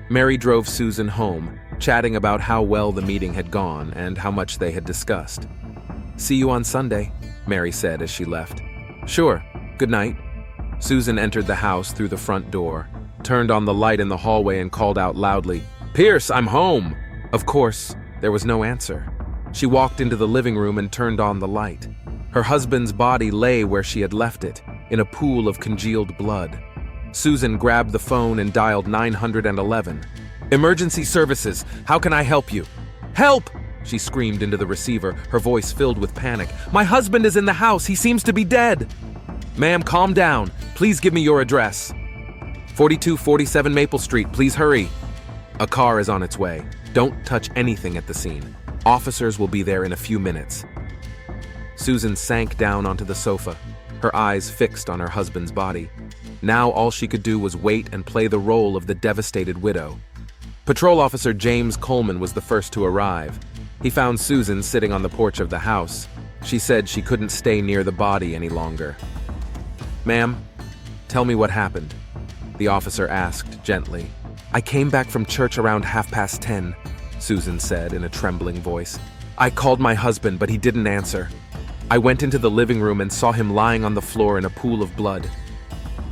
Mary drove Susan home, chatting about how well the meeting had gone and how much they had discussed. "See you on Sunday," Mary said as she left. "Sure. Good night." Susan entered the house through the front door, turned on the light in the hallway and called out loudly, "Pierce, I'm home!" Of course, there was no answer. She walked into the living room and turned on the light. Her husband's body lay where she had left it, in a pool of congealed blood. Susan grabbed the phone and dialed 911. "Emergency services, how can I help you?" "Help!" she screamed into the receiver, her voice filled with panic. "My husband is in the house, he seems to be dead." "Ma'am, calm down. Please give me your address." 4247 Maple Street, please hurry." "A car is on its way. Don't touch anything at the scene. Officers will be there in a few minutes." Susan sank down onto the sofa, her eyes fixed on her husband's body. Now all she could do was wait and play the role of the devastated widow. Patrol Officer James Coleman was the first to arrive. He found Susan sitting on the porch of the house. She said she couldn't stay near the body any longer. "Ma'am, tell me what happened," the officer asked gently. "I came back from church around 10:30, Susan said in a trembling voice. "I called my husband, but he didn't answer. I went into the living room and saw him lying on the floor in a pool of blood."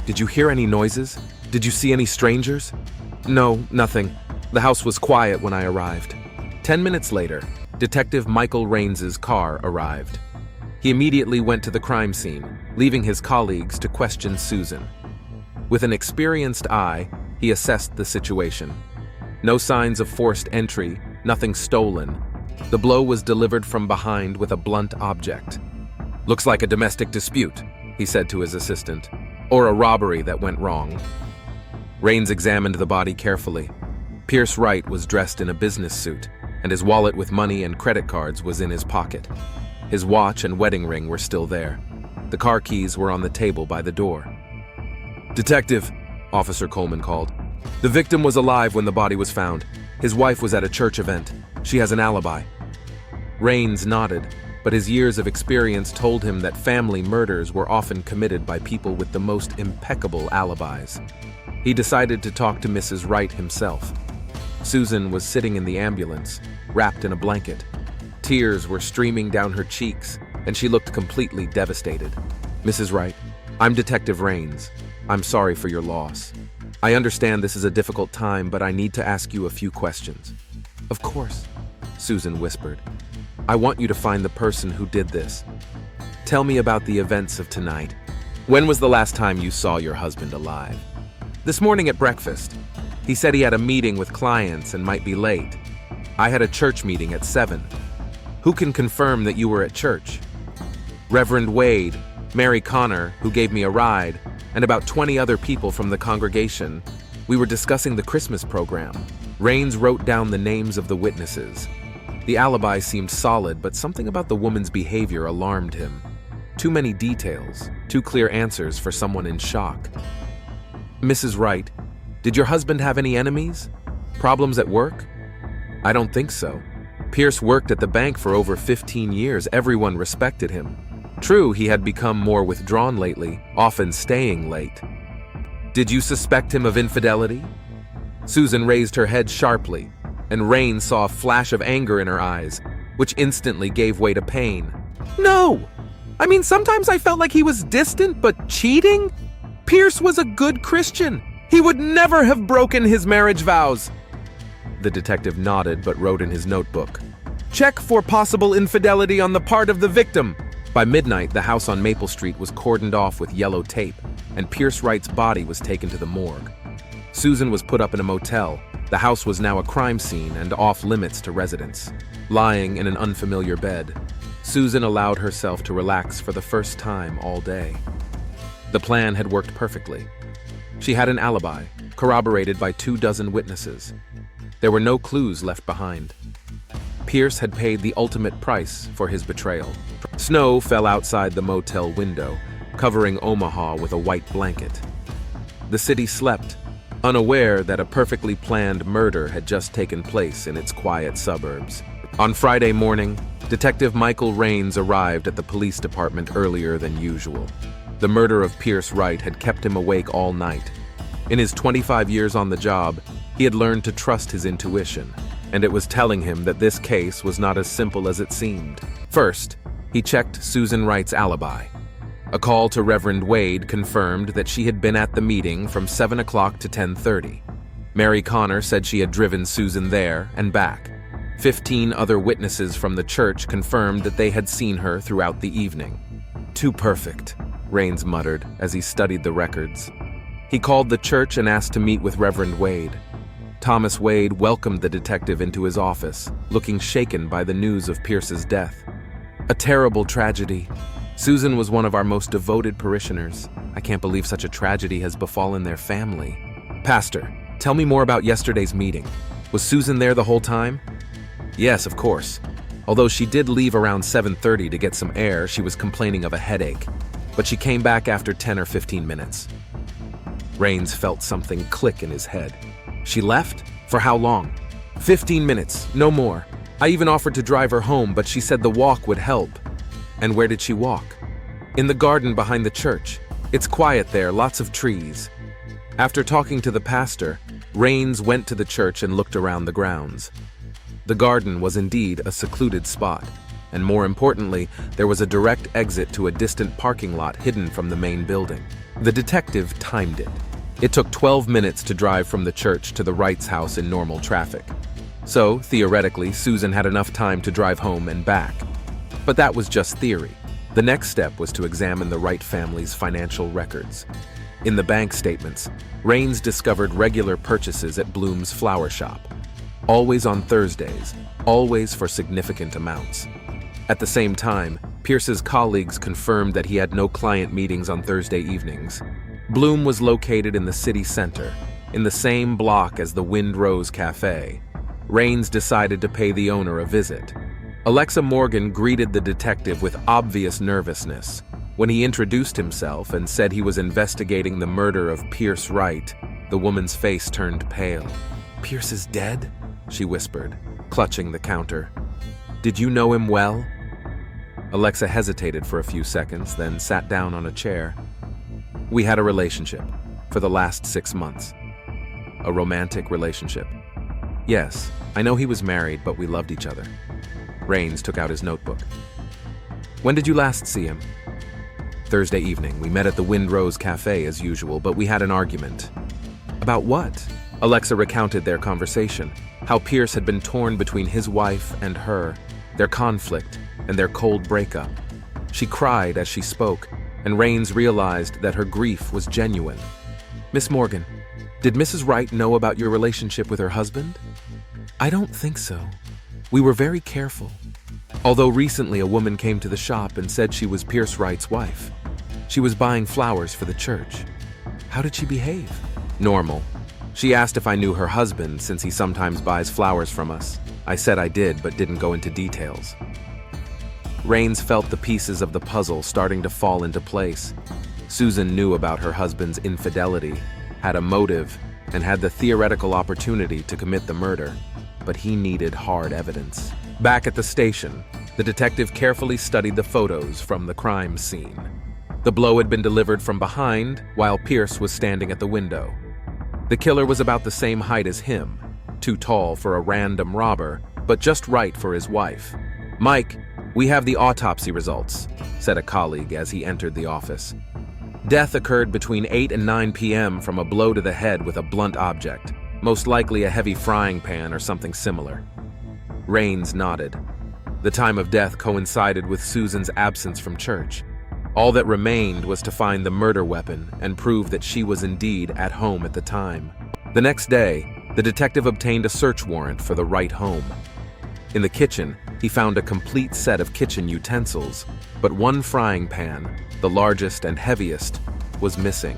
"Did you hear any noises? Did you see any strangers?" "No, nothing. The house was quiet when I arrived." 10 minutes later, Detective Michael Raines's car arrived. He immediately went to the crime scene, leaving his colleagues to question Susan. With an experienced eye, he assessed the situation. No signs of forced entry, nothing stolen. The blow was delivered from behind with a blunt object. "Looks like a domestic dispute," he said to his assistant, "or a robbery that went wrong." Raines examined the body carefully. Pierce Wright was dressed in a business suit, and his wallet with money and credit cards was in his pocket. His watch and wedding ring were still there. The car keys were on the table by the door. "Detective," Officer Coleman called. "The victim was alive when the body was found. His wife was at a church event. She has an alibi." Raines nodded, but his years of experience told him that family murders were often committed by people with the most impeccable alibis. He decided to talk to Mrs. Wright himself. Susan was sitting in the ambulance, wrapped in a blanket. Tears were streaming down her cheeks, and she looked completely devastated. Mrs. Wright, I'm Detective Rains. I'm sorry for your loss. I understand this is a difficult time, but I need to ask you a few questions. Of course, Susan whispered. I want you to find the person who did this. Tell me about the events of tonight. When was the last time you saw your husband alive? This morning at breakfast. He said he had a meeting with clients and might be late. I had a church meeting at 7. Who can confirm that you were at church? Reverend Wade, Mary Connor, who gave me a ride, and about 20 other people from the congregation. We were discussing the Christmas program. Rains wrote down the names of the witnesses. The alibi seemed solid, but something about the woman's behavior alarmed him. Too many details, too clear answers for someone in shock. Mrs. Wright, did your husband have any enemies? Problems at work? I don't think so. Pierce worked at the bank for over 15 years. Everyone respected him. True, he had become more withdrawn lately, often staying late. Did you suspect him of infidelity? Susan raised her head sharply, and Rain saw a flash of anger in her eyes, which instantly gave way to pain. No! I mean, sometimes I felt like he was distant, but cheating? Pierce was a good Christian. He would never have broken his marriage vows. The detective nodded but wrote in his notebook, check for possible infidelity on the part of the victim. By midnight, the house on Maple Street was cordoned off with yellow tape, and Pierce Wright's body was taken to the morgue. Susan was put up in a motel. The house was now a crime scene and off limits to residents. Lying in an unfamiliar bed, Susan allowed herself to relax for the first time all day. The plan had worked perfectly. She had an alibi, corroborated by 24 witnesses. There were no clues left behind. Pierce had paid the ultimate price for his betrayal. Snow fell outside the motel window, covering Omaha with a white blanket. The city slept, unaware that a perfectly planned murder had just taken place in its quiet suburbs. On Friday morning, Detective Michael Rains arrived at the police department earlier than usual. The murder of Pierce Wright had kept him awake all night. In his 25 years on the job, he had learned to trust his intuition, and it was telling him that this case was not as simple as it seemed. First, he checked Susan Wright's alibi. A call to Reverend Wade confirmed that she had been at the meeting from 7 o'clock to 10:30. Mary Connor said she had driven Susan there and back. 15 other witnesses from the church confirmed that they had seen her throughout the evening. Too perfect, Rains muttered as he studied the records. He called the church and asked to meet with Reverend Wade. Thomas Wade welcomed the detective into his office, looking shaken by the news of Pierce's death. A terrible tragedy. Susan was one of our most devoted parishioners. I can't believe such a tragedy has befallen their family. Pastor, tell me more about yesterday's meeting. Was Susan there the whole time? Yes, of course. Although she did leave around 7:30 to get some air, she was complaining of a headache. But she came back after 10 or 15 minutes. Rains felt something click in his head. She left? For how long? 15 minutes, no more. I even offered to drive her home, but she said the walk would help. And where did she walk? In the garden behind the church. It's quiet there, lots of trees. After talking to the pastor, Rains went to the church and looked around the grounds. The garden was indeed a secluded spot, and more importantly, there was a direct exit to a distant parking lot hidden from the main building. The detective timed it. It took 12 minutes to drive from the church to the Wrights' house in normal traffic. So, theoretically, Susan had enough time to drive home and back. But that was just theory. The next step was to examine the Wright family's financial records. In the bank statements, Rains discovered regular purchases at Bloom's flower shop. Always on Thursdays, always for significant amounts. At the same time, Pierce's colleagues confirmed that he had no client meetings on Thursday evenings. Bloom was located in the city center, in the same block as the Wind Rose Cafe. Rains decided to pay the owner a visit. Alexa Morgan greeted the detective with obvious nervousness. When he introduced himself and said he was investigating the murder of Pierce Wright, the woman's face turned pale. "Pierce is dead?" she whispered, clutching the counter. "Did you know him well?" Alexa hesitated for a few seconds, then sat down on a chair. "We had a relationship for the last 6 months. A romantic relationship. Yes, I know he was married, but we loved each other." Rains took out his notebook. "When did you last see him?" Thursday evening, we met at the Windrose Cafe as usual, but we had an argument. About what? Alexa recounted their conversation, how Pierce had been torn between his wife and her, their conflict, and their cold breakup. She cried as she spoke, and Rains realized that her grief was genuine. Miss Morgan, did Mrs. Wright know about your relationship with her husband? I don't think so. We were very careful. Although recently a woman came to the shop and said she was Pierce Wright's wife. She was buying flowers for the church. How did she behave? Normal. She asked if I knew her husband since he sometimes buys flowers from us. I said I did, but didn't go into details. Rains felt the pieces of the puzzle starting to fall into place. Susan knew about her husband's infidelity, had a motive, and had the theoretical opportunity to commit the murder, but he needed hard evidence. Back at the station, the detective carefully studied the photos from the crime scene. The blow had been delivered from behind, while Pierce was standing at the window. The killer was about the same height as him, too tall for a random robber, but just right for his wife. Mike, we have the autopsy results, said a colleague as he entered the office. Death occurred between 8 and 9 p.m. from a blow to the head with a blunt object, most likely a heavy frying pan or something similar. Rains nodded. The time of death coincided with Susan's absence from church. All that remained was to find the murder weapon and prove that she was indeed at home at the time. The next day, the detective obtained a search warrant for the Wright home. In the kitchen, he found a complete set of kitchen utensils, but one frying pan, the largest and heaviest, was missing.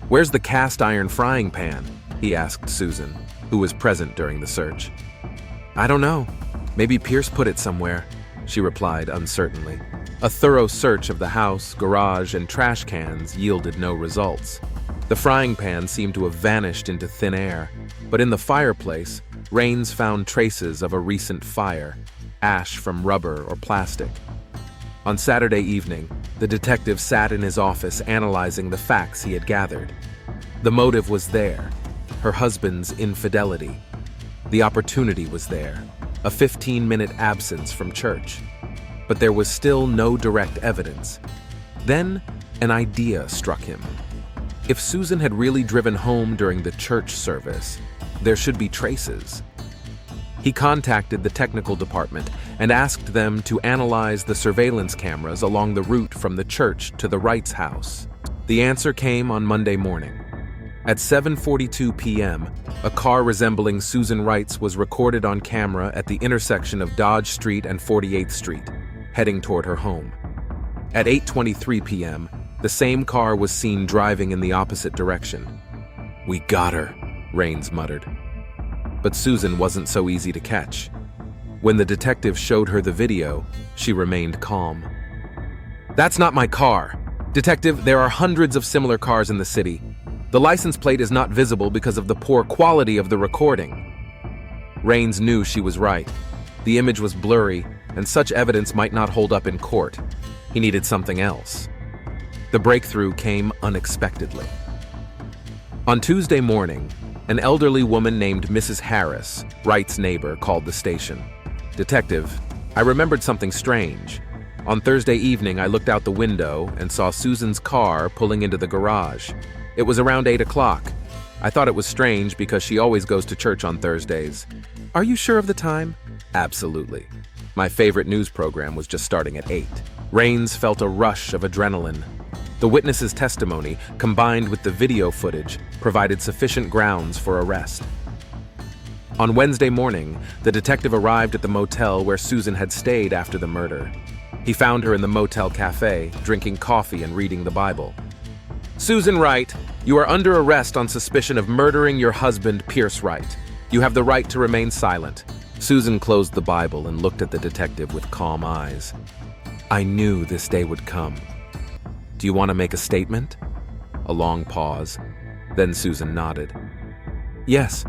Where's the cast iron frying pan? He asked Susan, who was present during the search. I don't know. Maybe Pierce put it somewhere, she replied uncertainly. A thorough search of the house, garage, and trash cans yielded no results. The frying pan seemed to have vanished into thin air, but in the fireplace, Rains found traces of a recent fire, ash from rubber or plastic. On Saturday evening, the detective sat in his office analyzing the facts he had gathered. The motive was there, her husband's infidelity. The opportunity was there, a 15-minute absence from church. But there was still no direct evidence. Then, an idea struck him. If Susan had really driven home during the church service, there should be traces. He contacted the technical department and asked them to analyze the surveillance cameras along the route from the church to the Wrights' house. The answer came on Monday morning. At 7:42 p.m., a car resembling Susan Wright's was recorded on camera at the intersection of Dodge Street and 48th Street, heading toward her home. At 8:23 p.m., the same car was seen driving in the opposite direction. We got her, Rains muttered. But Susan wasn't so easy to catch. When the detective showed her the video, she remained calm. That's not my car. Detective, there are hundreds of similar cars in the city. The license plate is not visible because of the poor quality of the recording. Rains knew she was right. The image was blurry, and such evidence might not hold up in court. He needed something else. The breakthrough came unexpectedly. On Tuesday morning, an elderly woman named Mrs. Harris, Wright's neighbor, called the station. Detective, I remembered something strange. On Thursday evening, I looked out the window and saw Susan's car pulling into the garage. It was around 8 o'clock. I thought it was strange because she always goes to church on Thursdays. Are you sure of the time? Absolutely. My favorite news program was just starting at 8. Rains felt a rush of adrenaline. The witness's testimony, combined with the video footage, provided sufficient grounds for arrest. On Wednesday morning, the detective arrived at the motel where Susan had stayed after the murder. He found her in the motel cafe, drinking coffee and reading the Bible. Susan Wright, you are under arrest on suspicion of murdering your husband, Pierce Wright. You have the right to remain silent. Susan closed the Bible and looked at the detective with calm eyes. I knew this day would come. Do you want to make a statement? A long pause. Then Susan nodded. Yes,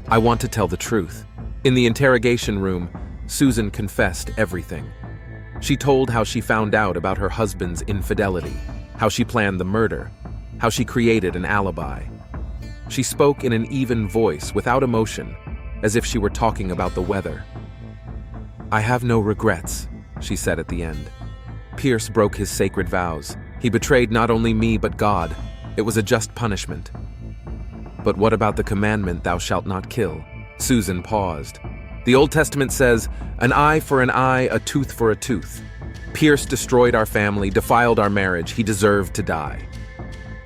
I want to tell the truth. In the interrogation room, Susan confessed everything. She told how she found out about her husband's infidelity, how she planned the murder, how she created an alibi. She spoke in an even voice, without emotion, as if she were talking about the weather. I have no regrets, she said at the end. Pierce broke his sacred vows. He betrayed not only me but God. It was a just punishment. But what about the commandment, thou shalt not kill? Susan paused. The Old Testament says, an eye for an eye, a tooth for a tooth. Pierce destroyed our family, defiled our marriage. He deserved to die.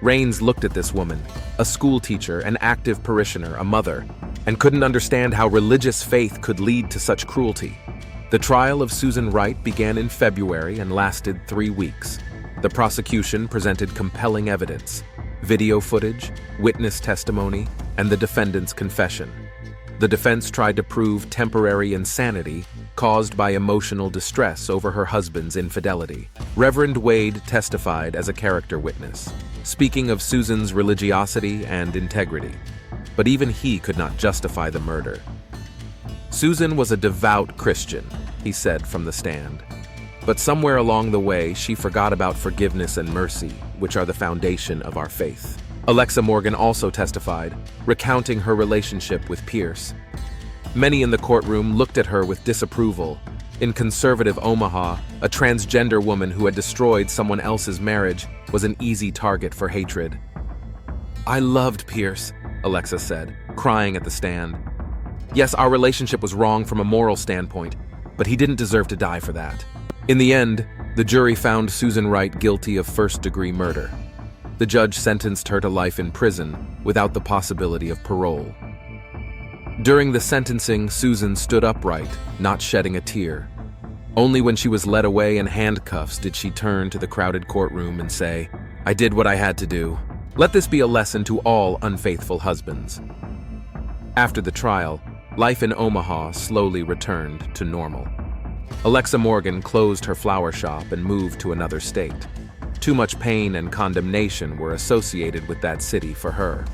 Rains looked at this woman, a school teacher, an active parishioner, a mother, and couldn't understand how religious faith could lead to such cruelty. The trial of Susan Wright began in February and lasted 3 weeks. The prosecution presented compelling evidence: video footage, witness testimony, and the defendant's confession. The defense tried to prove temporary insanity caused by emotional distress over her husband's infidelity. Reverend Wade testified as a character witness, speaking of Susan's religiosity and integrity. But even he could not justify the murder. Susan was a devout Christian, he said from the stand. But somewhere along the way, she forgot about forgiveness and mercy, which are the foundation of our faith. Alexa Morgan also testified, recounting her relationship with Pierce. Many in the courtroom looked at her with disapproval. In conservative Omaha, a transgender woman who had destroyed someone else's marriage was an easy target for hatred. I loved Pierce, Alexa said, crying at the stand. Yes, our relationship was wrong from a moral standpoint, but he didn't deserve to die for that. In the end, the jury found Susan Wright guilty of first-degree murder. The judge sentenced her to life in prison without the possibility of parole. During the sentencing, Susan stood upright, not shedding a tear. Only when she was led away in handcuffs did she turn to the crowded courtroom and say, I did what I had to do. Let this be a lesson to all unfaithful husbands. After the trial, life in Omaha slowly returned to normal. Alexa Morgan closed her flower shop and moved to another state. Too much pain and condemnation were associated with that city for her.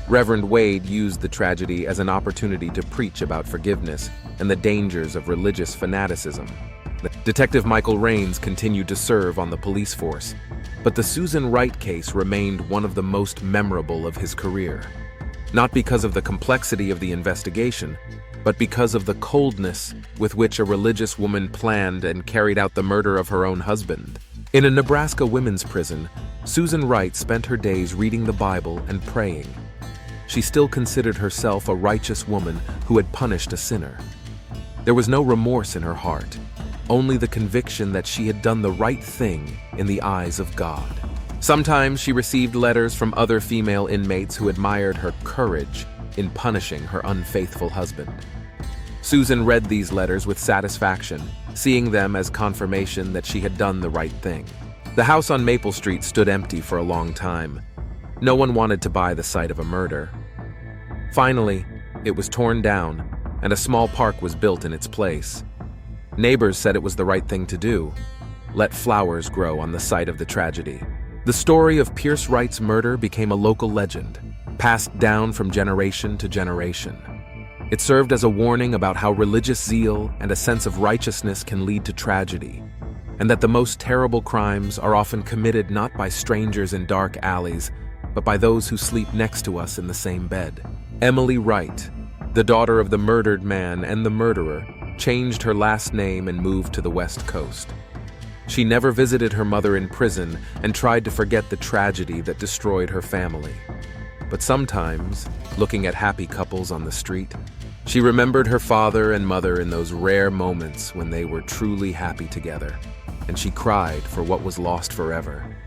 Reverend Wade used the tragedy as an opportunity to preach about forgiveness and the dangers of religious fanaticism. Detective Michael Rains continued to serve on the police force, but the Susan Wright case remained one of the most memorable of his career. Not because of the complexity of the investigation, but because of the coldness with which a religious woman planned and carried out the murder of her own husband. In a Nebraska women's prison, Susan Wright spent her days reading the Bible and praying. She still considered herself a righteous woman who had punished a sinner. There was no remorse in her heart, only the conviction that she had done the right thing in the eyes of God. Sometimes she received letters from other female inmates who admired her courage in punishing her unfaithful husband. Susan read these letters with satisfaction, seeing them as confirmation that she had done the right thing. The house on Maple Street stood empty for a long time. No one wanted to buy the site of a murder. Finally, it was torn down, and a small park was built in its place. Neighbors said it was the right thing to do. Let flowers grow on the site of the tragedy. The story of Pierce Wright's murder became a local legend, passed down from generation to generation. It served as a warning about how religious zeal and a sense of righteousness can lead to tragedy, and that the most terrible crimes are often committed not by strangers in dark alleys, but by those who sleep next to us in the same bed. Emily Wright, the daughter of the murdered man and the murderer, changed her last name and moved to the West Coast. She never visited her mother in prison and tried to forget the tragedy that destroyed her family. But sometimes, looking at happy couples on the street, she remembered her father and mother in those rare moments when they were truly happy together, and she cried for what was lost forever.